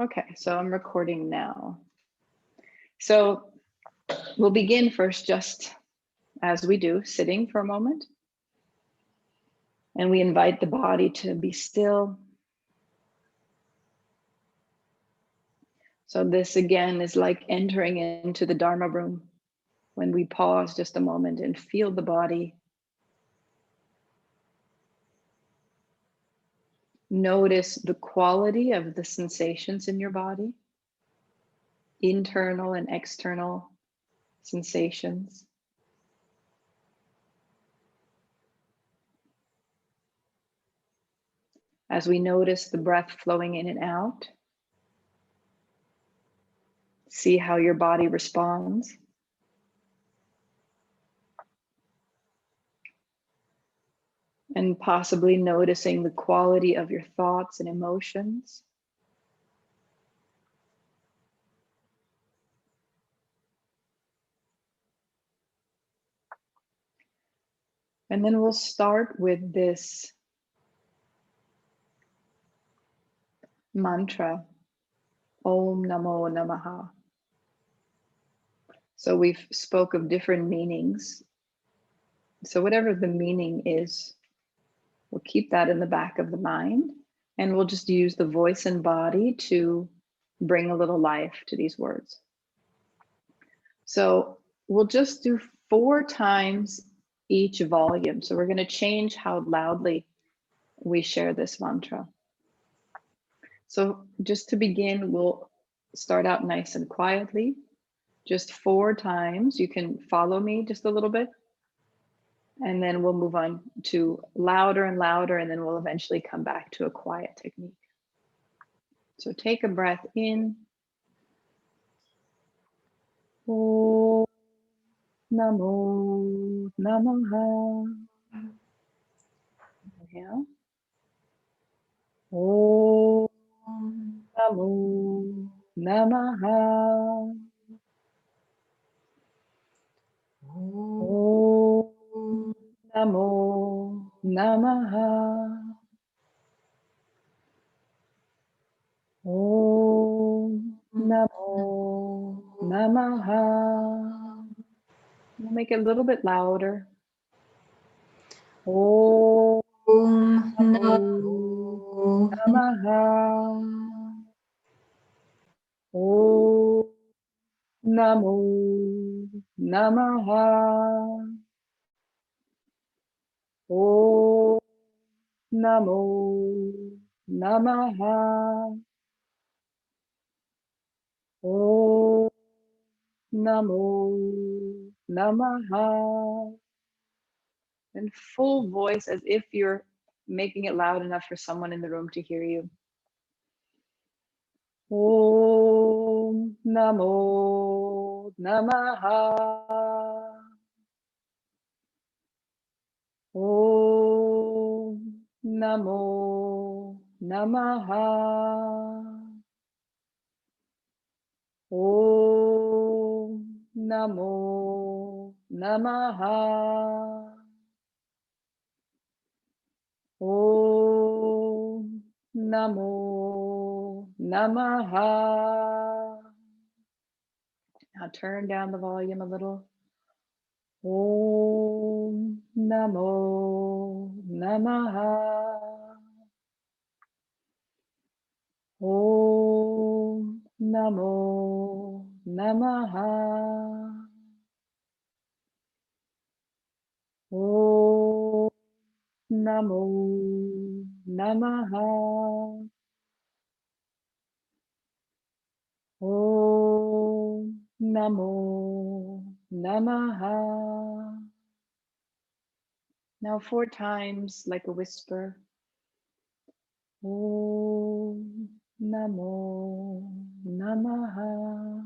Okay, so I'm recording now. So we'll begin first, just as we do, sitting for a moment. And we invite the body to be still. So this again is like entering into the Dharma room when we pause just a moment and feel the body. Notice the quality of the sensations in your body, internal and external sensations. As we notice the breath flowing in and out, see how your body responds. And possibly noticing the quality of your thoughts and emotions. And then we'll start with this mantra, Om Namo Namaha. So we've spoke of different meanings. So whatever the meaning is, we'll keep that in the back of the mind, and we'll just use the voice and body to bring a little life to these words. So we'll just do 4 times each volume. So we're going to change how loudly we share this mantra. So just to begin, we'll start out nice and quietly, just 4 times. You can follow me just a little bit, and then we'll move on to louder and louder, and then we'll eventually come back to a quiet technique. So take a breath in. Om Namo Namaha. Inhale. Om Namo Namaha. Om Namo Namaha. Om Namo Namaha. We'll make it a little bit louder. Om Namo Namaha. Om Namo Namaha. Om Namo Namaha. Om Namo Namaha. And full voice, as if you're making it loud enough for someone in the room to hear you. Om Namo Namaha. Om Namo Namaha. Om Namo Namaha. Om Namo Namaha. Now turn down the volume a little. Om Namo Namaha. Om Namo Namaha. Om Namo Namaha. Om Namo Namaha. Now 4 times like a whisper. Om Namo Namaha.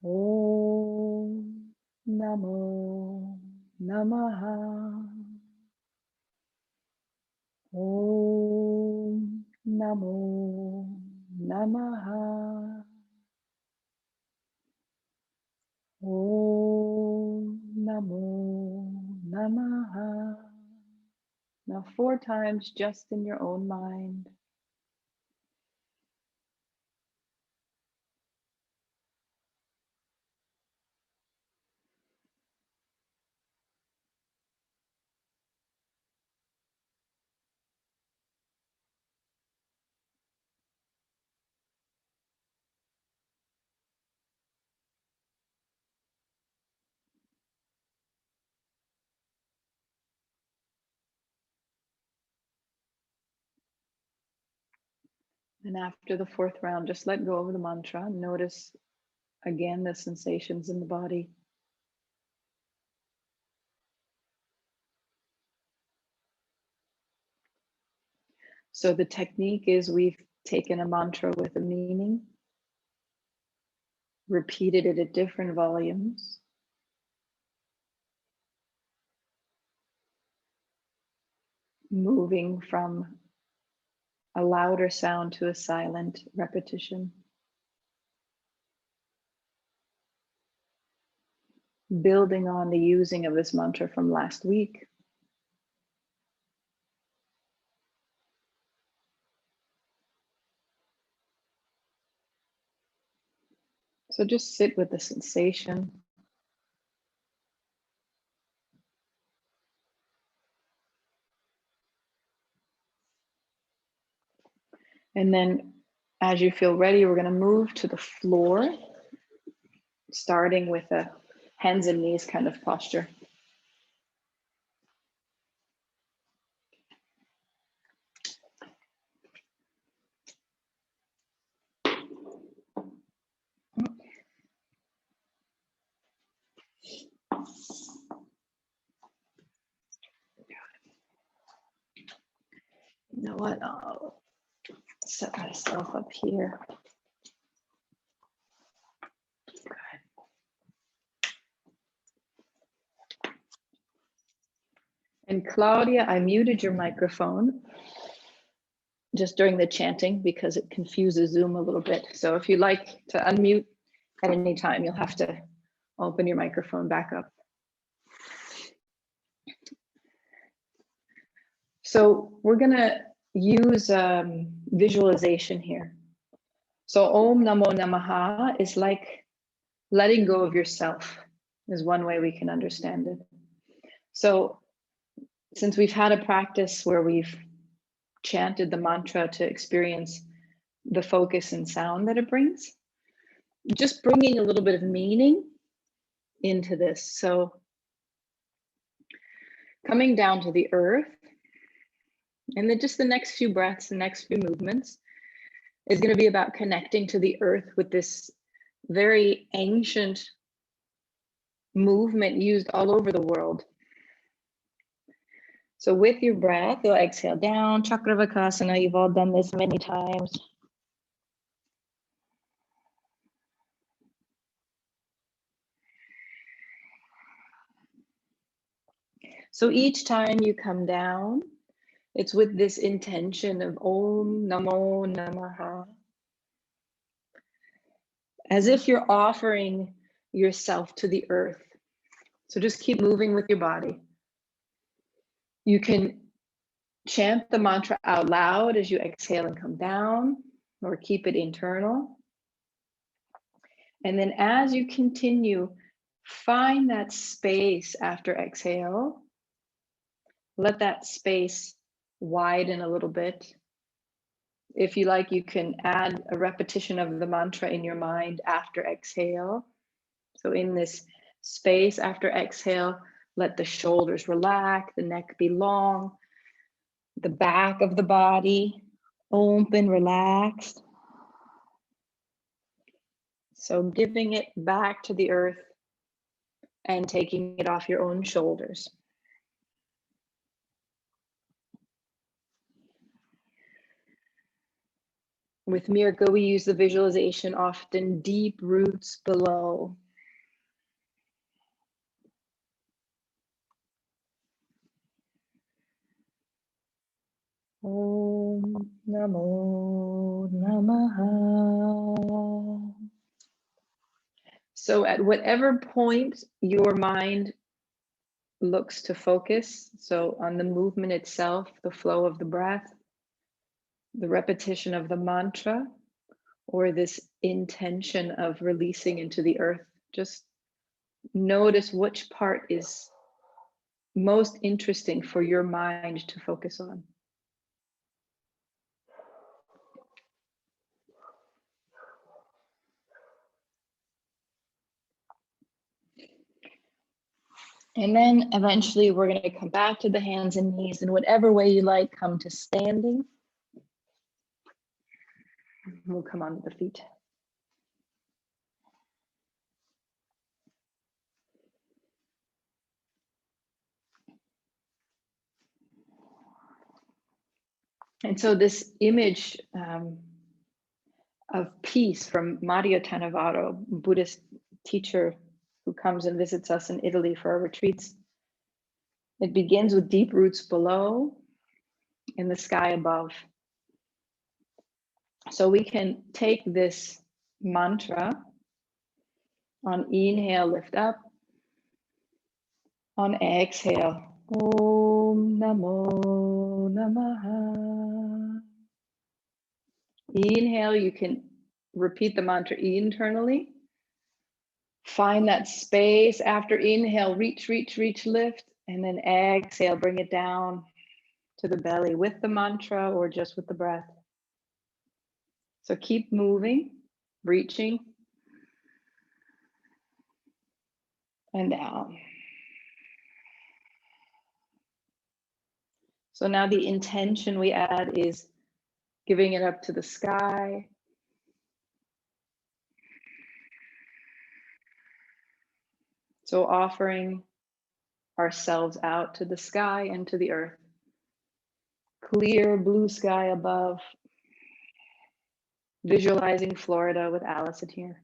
Om Namo Namaha. Om Namo Namaha. Om Namo Namaha. Now 4 times just in your own mind. And after the fourth round, just let go of the mantra. Notice again the sensations in the body. So the technique is we've taken a mantra with a meaning, repeated it at different volumes, moving from a louder sound to a silent repetition. Building on the using of this mantra from last week. So just sit with the sensation. And then as you feel ready, we're going to move to the floor, starting with a hands and knees kind of posture. You know what? I'll set myself up here. And Claudia, I muted your microphone just during the chanting because it confuses Zoom a little bit. So if you like to unmute at any time, you'll have to open your microphone back up. So we're gonna use visualization here. So Om Namo Namaha is like letting go of yourself is one way we can understand it. So since we've had a practice where we've chanted the mantra to experience the focus and sound that it brings, just bringing a little bit of meaning into this. So coming down to the earth, and then just the next few breaths, the next few movements is going to be about connecting to the earth with this very ancient movement used all over the world. So with your breath, you'll exhale down, Chakravakasana. You've all done this many times. So each time you come down, it's with this intention of Om Namo Namaha, as if you're offering yourself to the earth. So just keep moving with your body. You can chant the mantra out loud as you exhale and come down, or keep it internal. And then as you continue, find that space after exhale. Let that space widen a little bit. If you like, you can add a repetition of the mantra in your mind after exhale. So in this space after exhale, let the shoulders relax, the neck be long, the back of the body open, relaxed. So giving it back to the earth and taking it off your own shoulders. With Mirka, we use the visualization often deep roots below. Om Namo Namaha. So at whatever point your mind looks to focus, so on the movement itself, the flow of the breath, the repetition of the mantra, or this intention of releasing into the earth, just notice which part is most interesting for your mind to focus on. And then eventually we're going to come back to the hands and knees in whatever way you like, come to standing. We'll come onto the feet. And so this image of peace from Mario Tanavaro, Buddhist teacher who comes and visits us in Italy for our retreats. It begins with deep roots below, in the sky above. So we can take this mantra on inhale, lift up. On exhale, Om Namo Namaha. Inhale, you can repeat the mantra internally. Find that space after inhale, reach, reach, reach, lift, and then exhale, bring it down to the belly with the mantra or just with the breath. So keep moving, reaching, and down. So now the intention we add is giving it up to the sky. So offering ourselves out to the sky and to the earth. Clear blue sky above. Visualizing Florida with Allison here.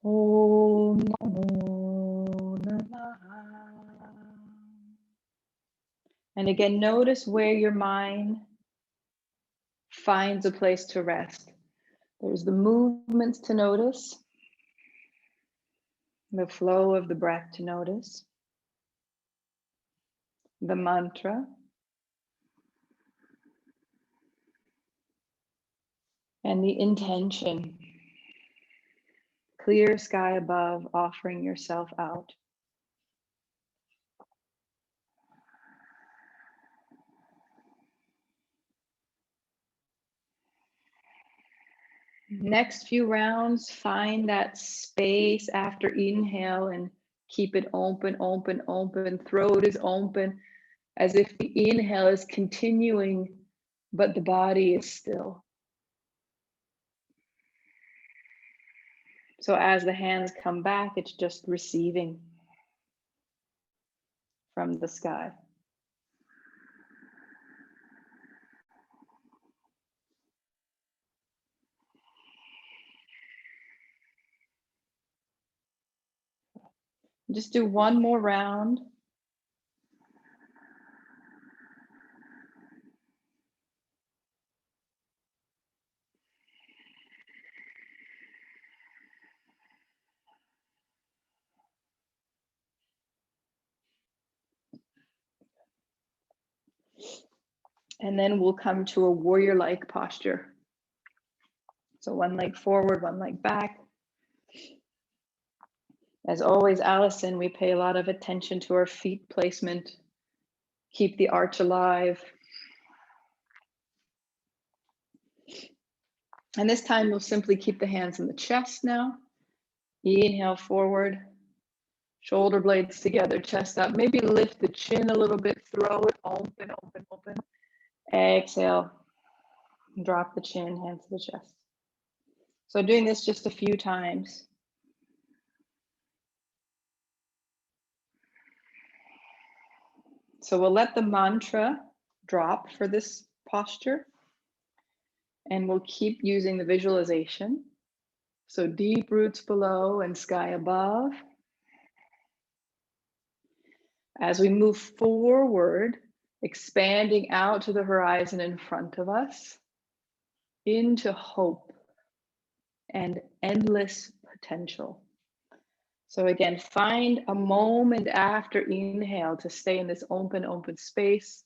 Om Namo Namaha. And again, notice where your mind finds a place to rest. There's the movements to notice, the flow of the breath to notice, the mantra, and the intention. Clear sky above, offering yourself out. Next few rounds, find that space after inhale and keep it open, open, open. Throat is open, as if the inhale is continuing, but the body is still. So as the hands come back, it's just receiving from the sky. Just do one more round. And then we'll come to a warrior-like posture. So one leg forward, one leg back. As always, Allison, we pay a lot of attention to our feet placement. Keep the arch alive. And this time we'll simply keep the hands in the chest now. Inhale forward, shoulder blades together, chest up. Maybe lift the chin a little bit, throat open, open, open. Exhale, drop the chin, hands to the chest. So doing this just a few times. So we'll let the mantra drop for this posture, and we'll keep using the visualization. So deep roots below and sky above. As we move forward, expanding out to the horizon in front of us, into hope and endless potential. So again, find a moment after inhale to stay in this open, open space,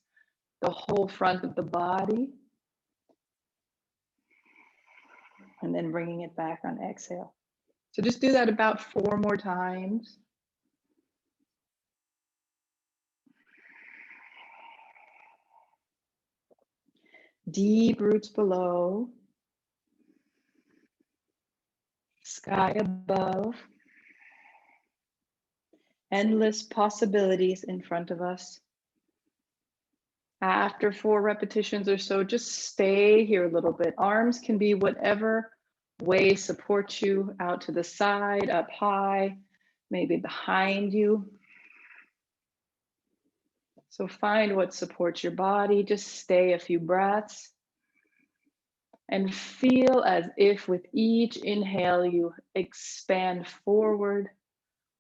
the whole front of the body, and then bringing it back on exhale. So just do that about 4 more times. Deep roots below, sky above, Endless possibilities in front of us. After 4 repetitions or so, just stay here a little bit. Arms can be whatever way supports you, out to the side, up high, maybe behind you. So find what supports your body. Just stay a few breaths and feel as if with each inhale you expand forward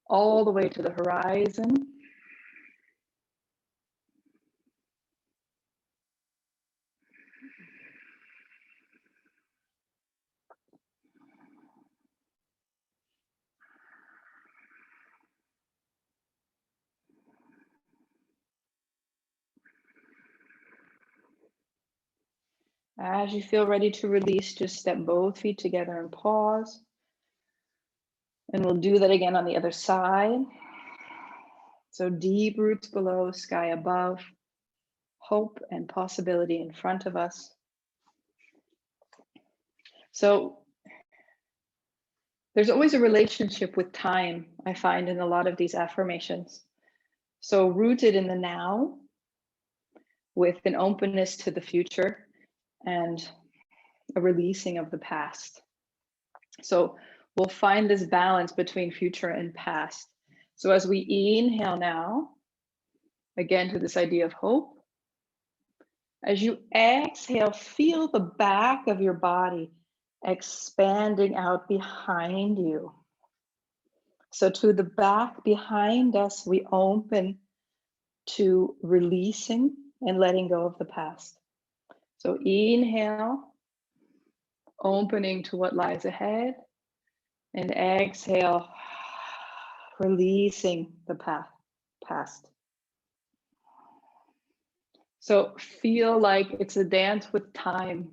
all the way to the horizon. As you feel ready to release, just step both feet together and pause. And we'll do that again on the other side. So deep roots below, sky above, hope and possibility in front of us. So there's always a relationship with time, I find, in a lot of these affirmations. So rooted in the now, with an openness to the future and a releasing of the past. So we'll find this balance between future and past. So as we inhale now, again to this idea of hope, as you exhale, feel the back of your body expanding out behind you. So to the back behind us, we open to releasing and letting go of the past. So inhale, opening to what lies ahead, and exhale, releasing the past. So feel like it's a dance with time,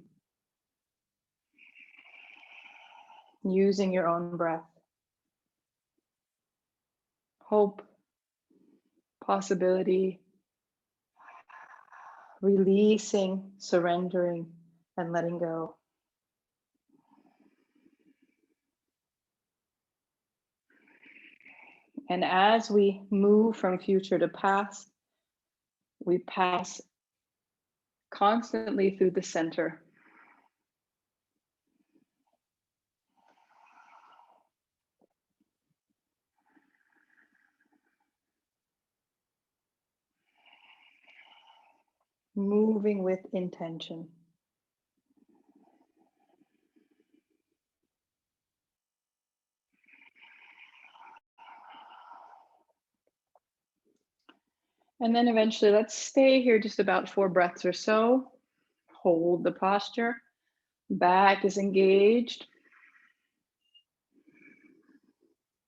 using your own breath. Hope, possibility, releasing, surrendering, and letting go. And as we move from future to past, we pass constantly through the center. Moving with intention. And then eventually, let's stay here just about 4 breaths or so. Hold the posture. Back is engaged.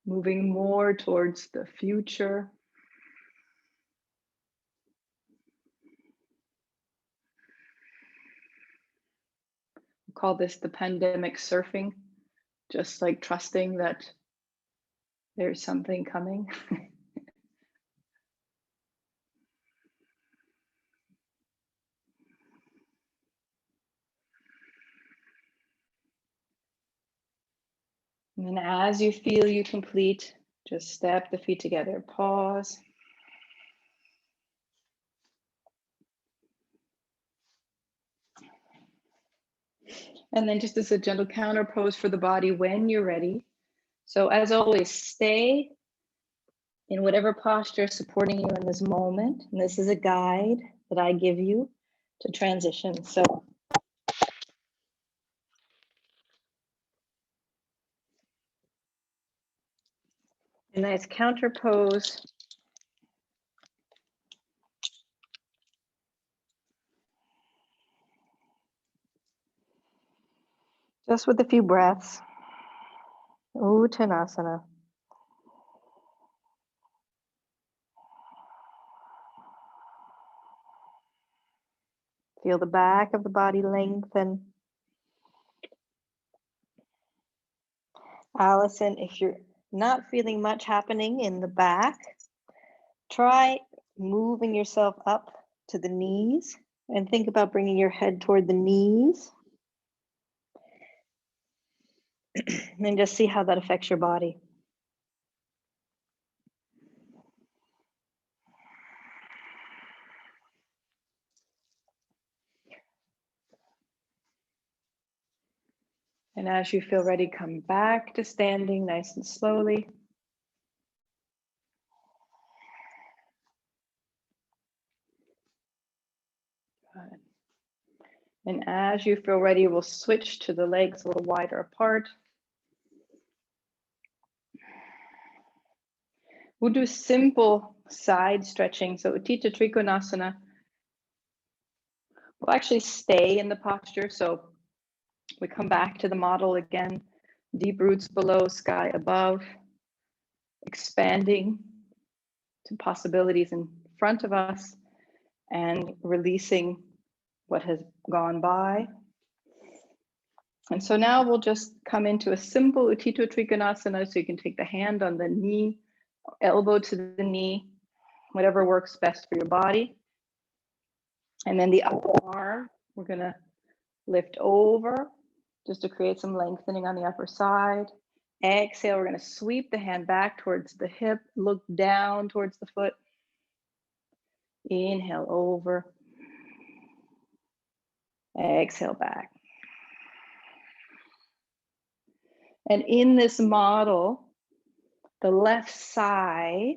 Moving more towards the future. We call this the pandemic surfing, just like trusting that there's something coming. And then as you feel you complete, just step the feet together, pause. And then just as a gentle counter pose for the body when you're ready. So as always, stay in whatever posture is supporting you in this moment. And this is a guide that I give you to transition. So a nice counter pose. Just with a few breaths. Uttanasana. Feel the back of the body lengthen. Allison, if you're not feeling much happening in the back, try moving yourself up to the knees and think about bringing your head toward the knees. And just see how that affects your body. And as you feel ready, come back to standing nice and slowly. Good. And as you feel ready, we'll switch to the legs a little wider apart. We'll do simple side stretching. So Utthita Trikonasana. We'll actually stay in the posture. So we come back to the model again. Deep roots below, sky above. Expanding to possibilities in front of us and releasing what has gone by. And so now we'll just come into a simple Utthita Trikonasana. So you can take the hand on the knee, elbow to the knee, whatever works best for your body. And then the upper arm, we're gonna lift over just to create some lengthening on the upper side. Exhale, we're gonna sweep the hand back towards the hip, look down towards the foot. Inhale over. Exhale back. And in this model, the left side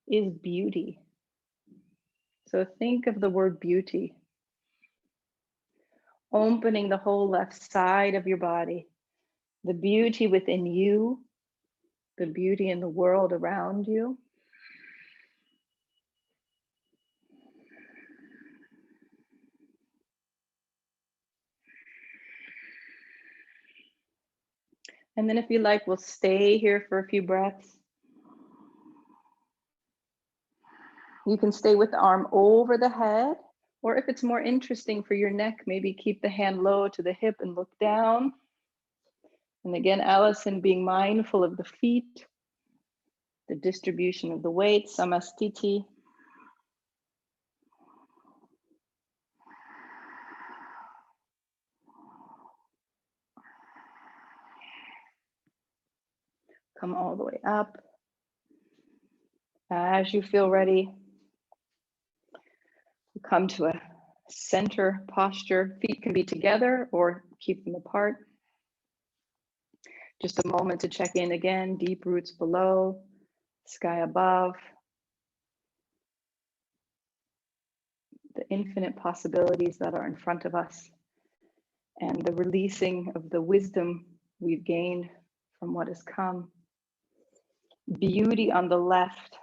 is beauty. So think of the word beauty. Opening the whole left side of your body, the beauty within you, the beauty in the world around you. And then if you like, we'll stay here for a few breaths. You can stay with the arm over the head, or if it's more interesting for your neck, maybe keep the hand low to the hip and look down. And again, Allison, being mindful of the feet, the distribution of the weight, samastiti. Come all the way up. As you feel ready, come to a center posture. Feet can be together or keep them apart. Just a moment to check in again. Deep roots below, sky above. The infinite possibilities that are in front of us and the releasing of the wisdom we've gained from what has come. Beauty on the left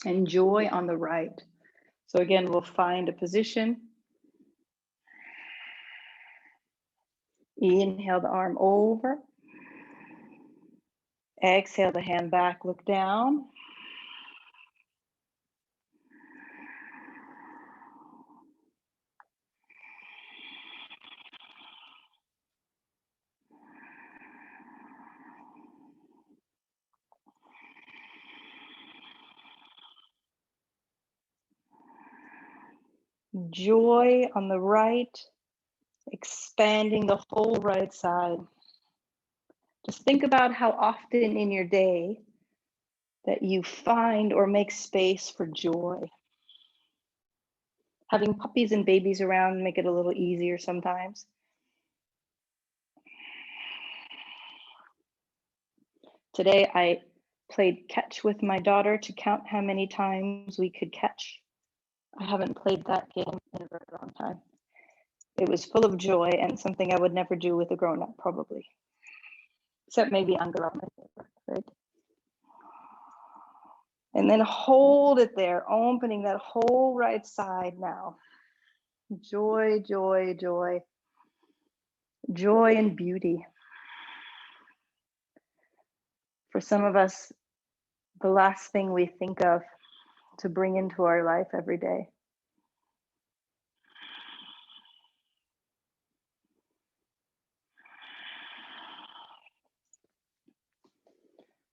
and joy on the right. So again, we'll find a position. Inhale the arm over. Exhale the hand back, look down. Joy on the right, expanding the whole right side. Just think about how often in your day that you find or make space for joy. Having puppies and babies around make it a little easier sometimes. Today I played catch with my daughter to count how many times we could catch. I haven't played that game in a very long time. It was full of joy and something I would never do with a grown-up, probably. Except maybe Angela, my favorite, right? And then hold it there, opening that whole right side now. Joy, joy, joy. Joy and beauty. For some of us, the last thing we think of to bring into our life every day.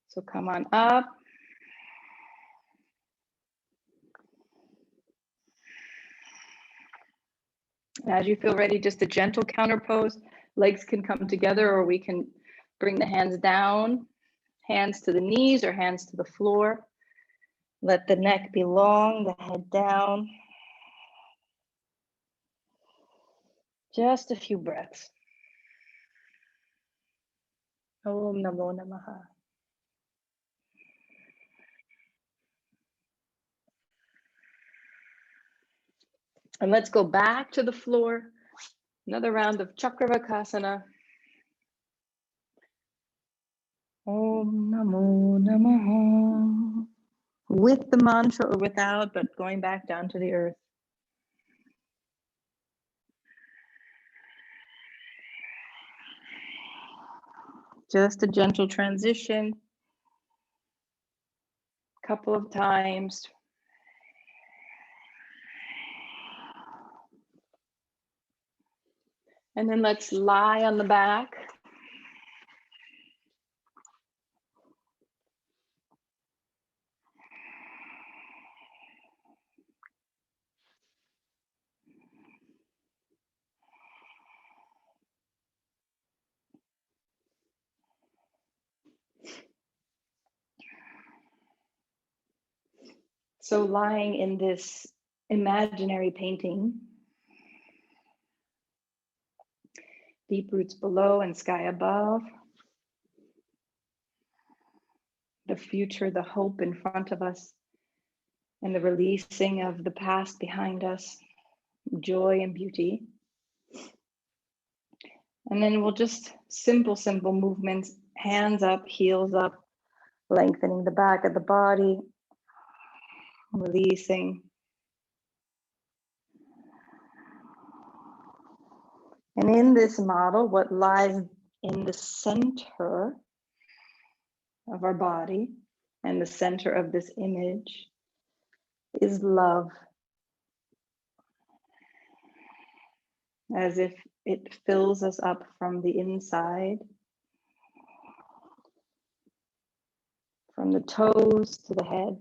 So come on up. As you feel ready, just a gentle counter pose. Legs can come together or we can bring the hands down, hands to the knees or hands to the floor. Let the neck be long, the head down. Just a few breaths. Om Namo Namaha. And let's go back to the floor. Another round of Chakravakasana. Om Namo Namaha. With the mantra or without, but going back down to the earth. Just a gentle transition. Couple of times. And then let's lie on the back. So lying in this imaginary painting, deep roots below and sky above, the future, the hope in front of us, and the releasing of the past behind us, joy and beauty. And then we'll just simple movements, hands up, heels up, lengthening the back of the body, releasing. And in this model, what lies in the center of our body and the center of this image is love, as if it fills us up from the inside, from the toes to the head.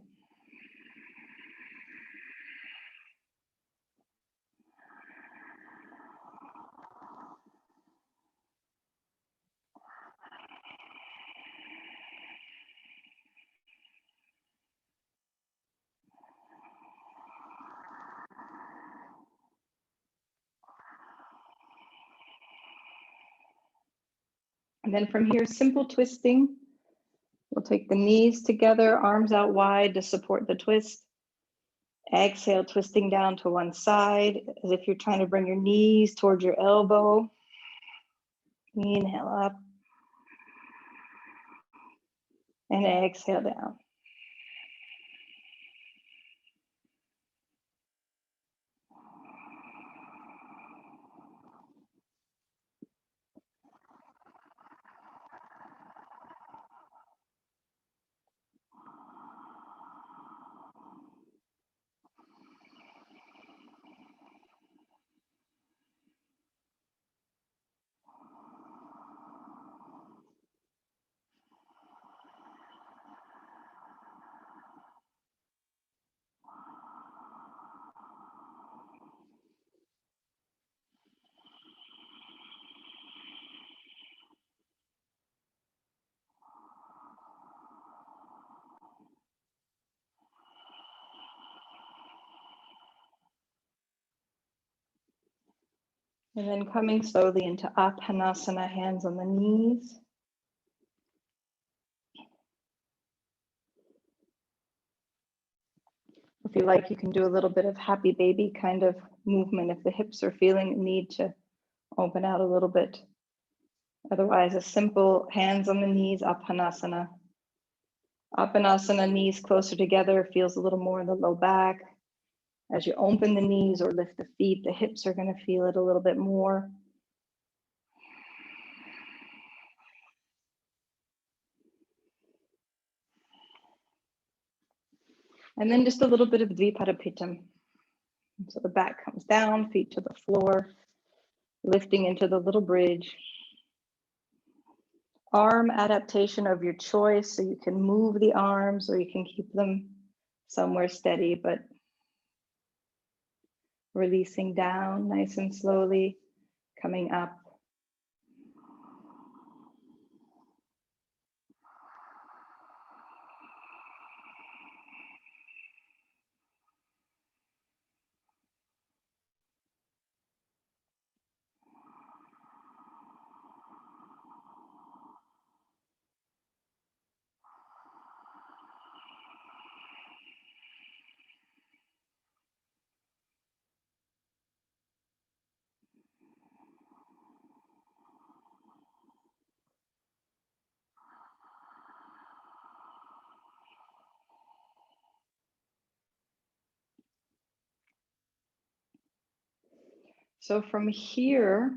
And then from here, simple twisting. We'll take the knees together, arms out wide to support the twist. Exhale, twisting down to one side, as if you're trying to bring your knees towards your elbow. Inhale up. And exhale down. And then coming slowly into Aphanasana, hands on the knees. If you like, you can do a little bit of happy baby kind of movement if the hips are feeling the need to open out a little bit. Otherwise, a simple hands on the knees, Aphanasana. Aphanasana, knees closer together, feels a little more in the low back. As you open the knees or lift the feet, the hips are going to feel it a little bit more. And then just a little bit of Dvipadapitam. So the back comes down, feet to the floor, lifting into the little bridge. Arm adaptation of your choice, so you can move the arms or you can keep them somewhere steady, but releasing down nice and slowly, coming up. So from here,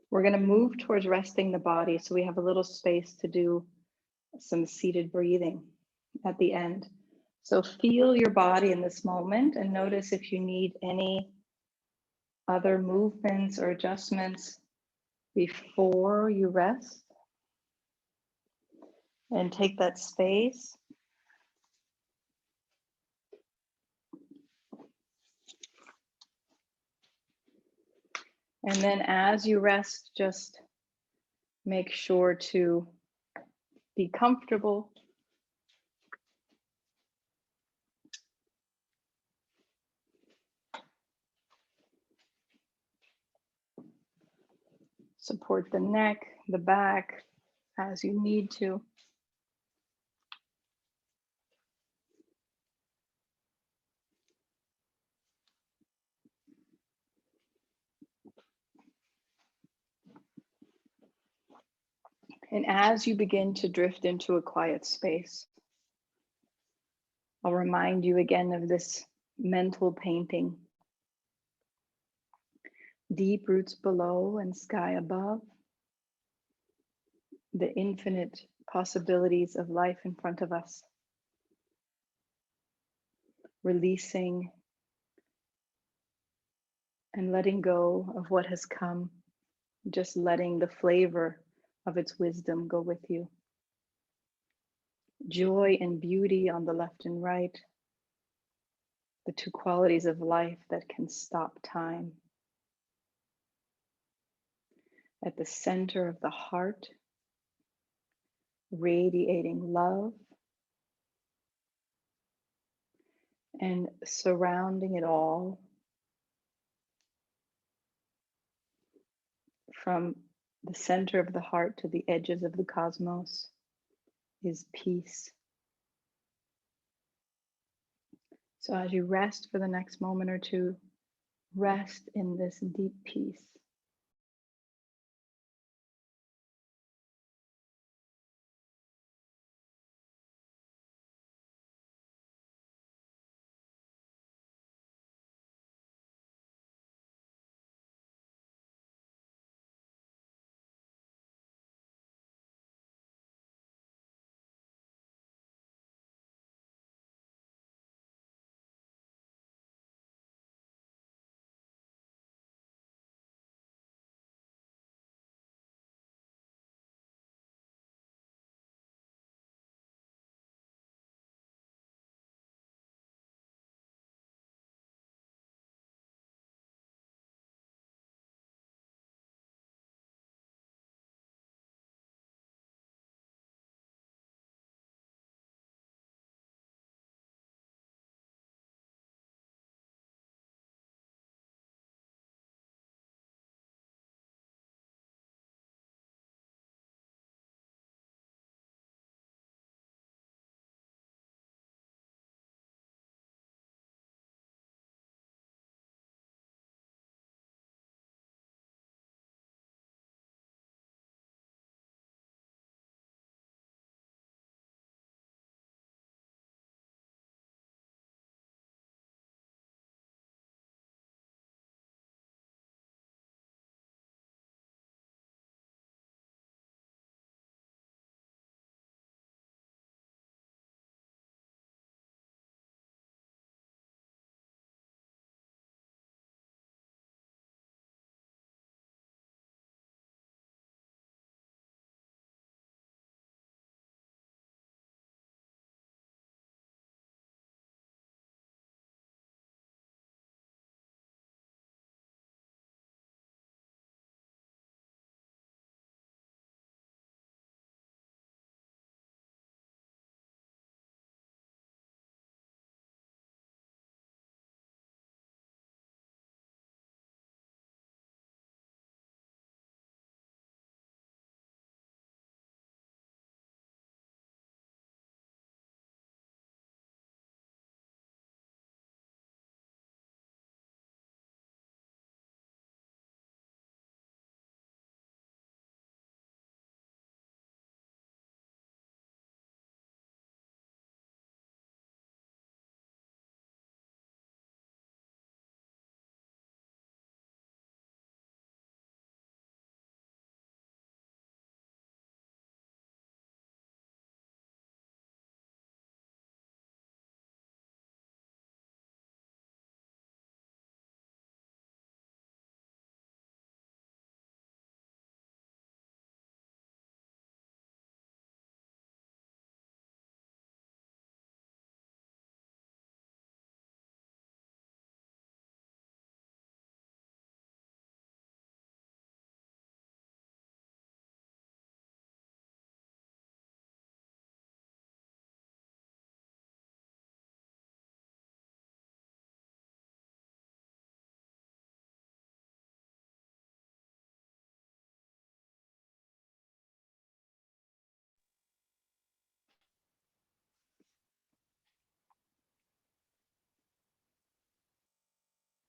we're going to move towards resting the body. So we have a little space to do some seated breathing at the end. So feel your body in this moment and notice if you need any other movements or adjustments before you rest. And take that space. And then as you rest, just make sure to be comfortable. Support the neck, the back as you need to. And as you begin to drift into a quiet space, I'll remind you again of this mental painting. Deep roots below and sky above. The infinite possibilities of life in front of us. Releasing and letting go of what has come. Just letting the flavor of its wisdom go with you. Joy and beauty on the left and right. The two qualities of life that can stop time. At the center of the heart, radiating love and surrounding it all from the center of the heart to the edges of the cosmos is peace. So as you rest for the next moment or two, rest in this deep peace.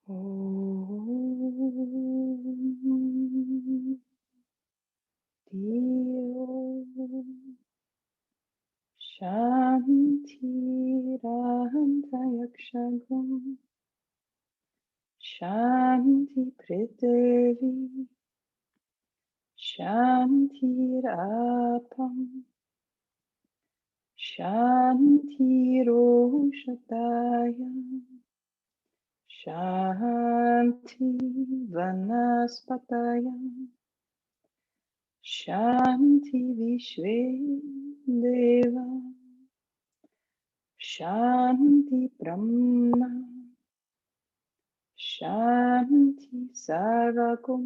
Om Dio Shanti Rahantayakshagam Shanti Prithvi Shanti Rapam Shanti Roshataya Shanti Vanaspataya Shanti Vishve Deva Shanti Brahma Shanti Sarvagam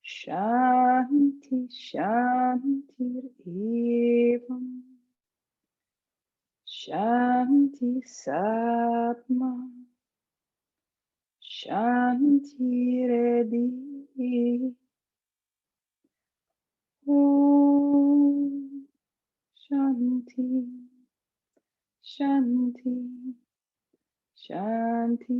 Shanti Shanti Evam Shanti Satma Shanti Redhi Om Shanti Shanti Shanti.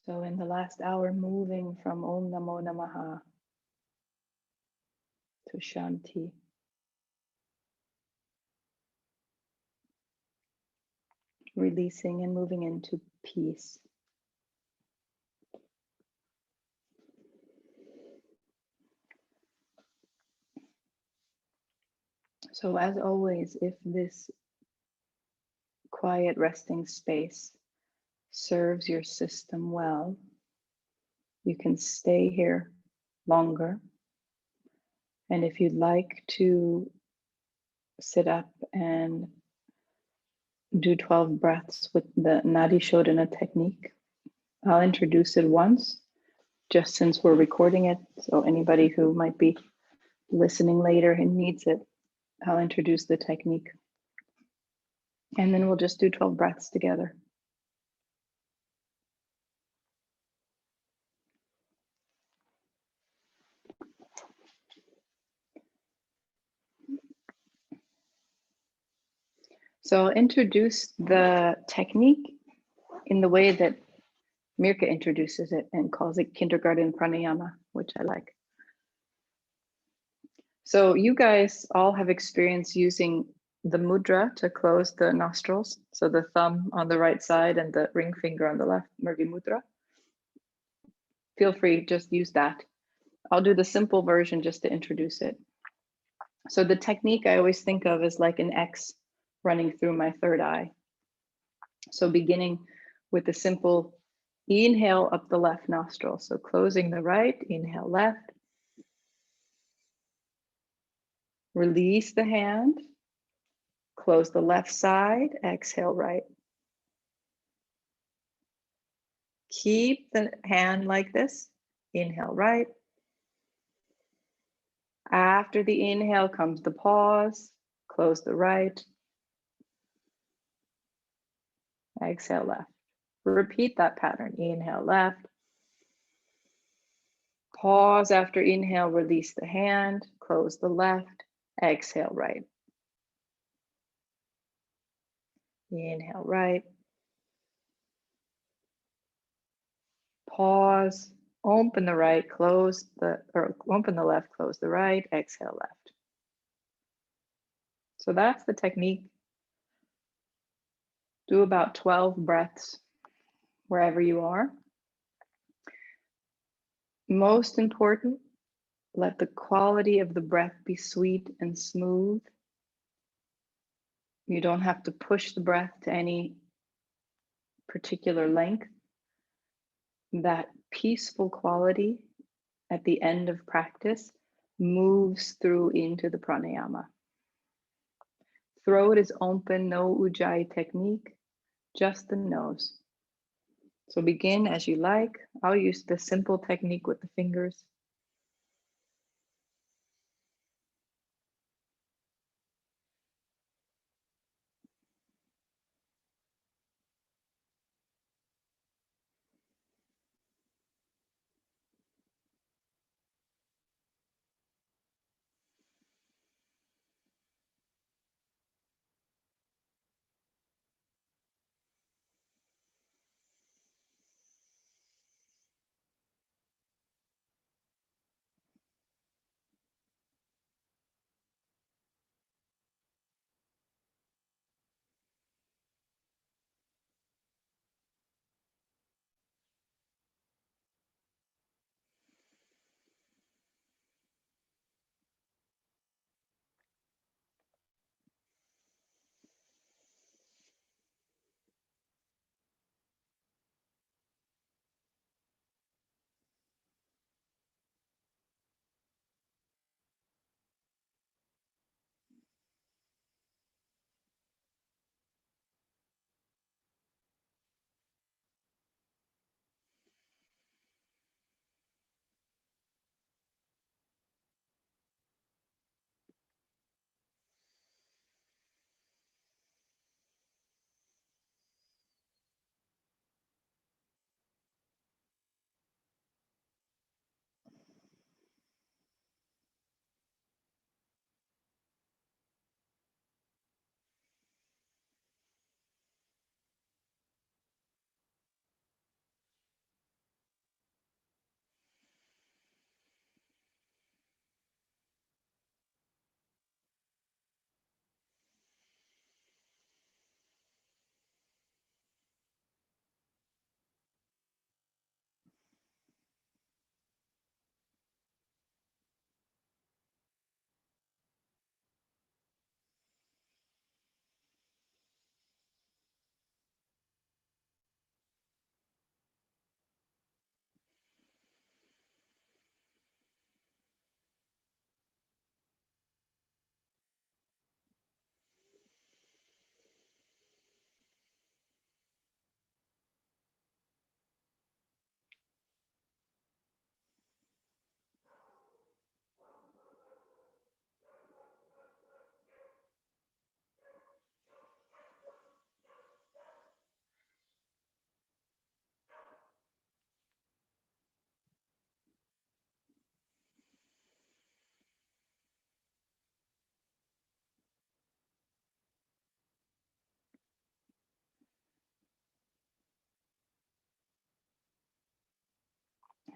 So in the last hour, moving from Om Namo Namaha to Shanti. Releasing and moving into peace. So as always, if this quiet resting space serves your system well, you can stay here longer. And if you'd like to sit up and do 12 breaths with the Nadishodina technique, I'll introduce it once, just since we're recording it. So anybody who might be listening later and needs it, I'll introduce the technique. And then we'll just do 12 breaths together. So I'll introduce the technique in the way that Mirka introduces it and calls it kindergarten pranayama, which I like. So you guys all have experience using the mudra to close the nostrils. So the thumb on the right side and the ring finger on the left, Murgi mudra. Feel free, just use that. I'll do the simple version just to introduce it. So the technique I always think of is like an X running through my third eye. So beginning with the simple inhale up the left nostril. So closing the right, inhale left. Release the hand. Close the left side, exhale right. Keep the hand like this. Inhale right. After the inhale comes the pause. Close the right. Exhale left. Repeat that pattern. Inhale left. Pause after inhale, release the hand. Close the left. Exhale right. Inhale right. Pause. Open the right, open the left, close the right, exhale left. So that's the technique. Do about 12 breaths wherever you are. Most important, let the quality of the breath be sweet and smooth. You don't have to push the breath to any particular length. That peaceful quality at the end of practice moves through into the pranayama. Throat is open, no ujjayi technique, just the nose. So begin as you like. I'll use the simple technique with the fingers.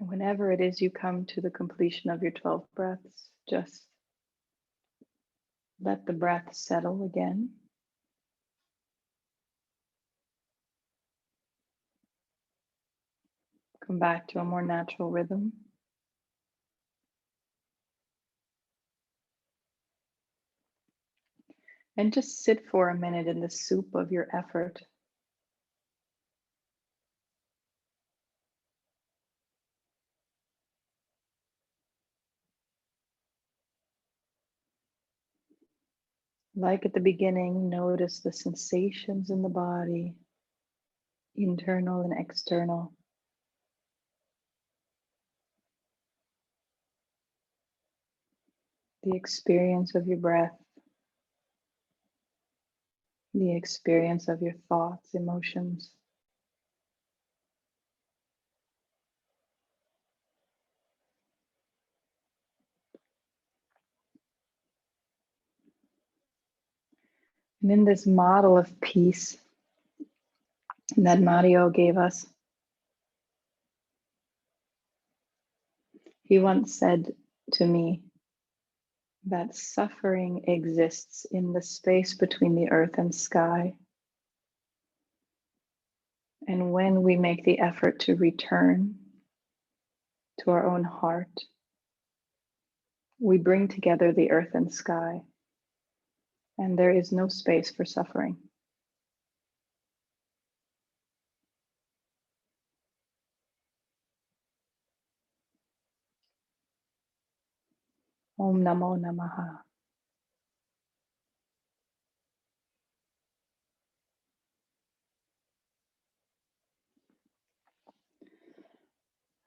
And whenever it is you come to the completion of your 12 breaths, just let the breath settle again. Come back to a more natural rhythm. And just sit for a minute in the soup of your effort. Like at the beginning, notice the sensations in the body, internal and external. The experience of your breath, the experience of your thoughts, emotions. And in this model of peace that Mario gave us, he once said to me that suffering exists in the space between the earth and sky. And when we make the effort to return to our own heart, we bring together the earth and sky, and there is no space for suffering. Om Namo Namaha.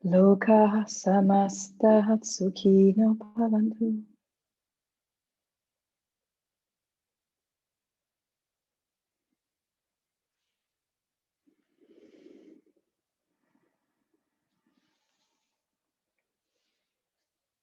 Loka samasta sukhino bhavantu.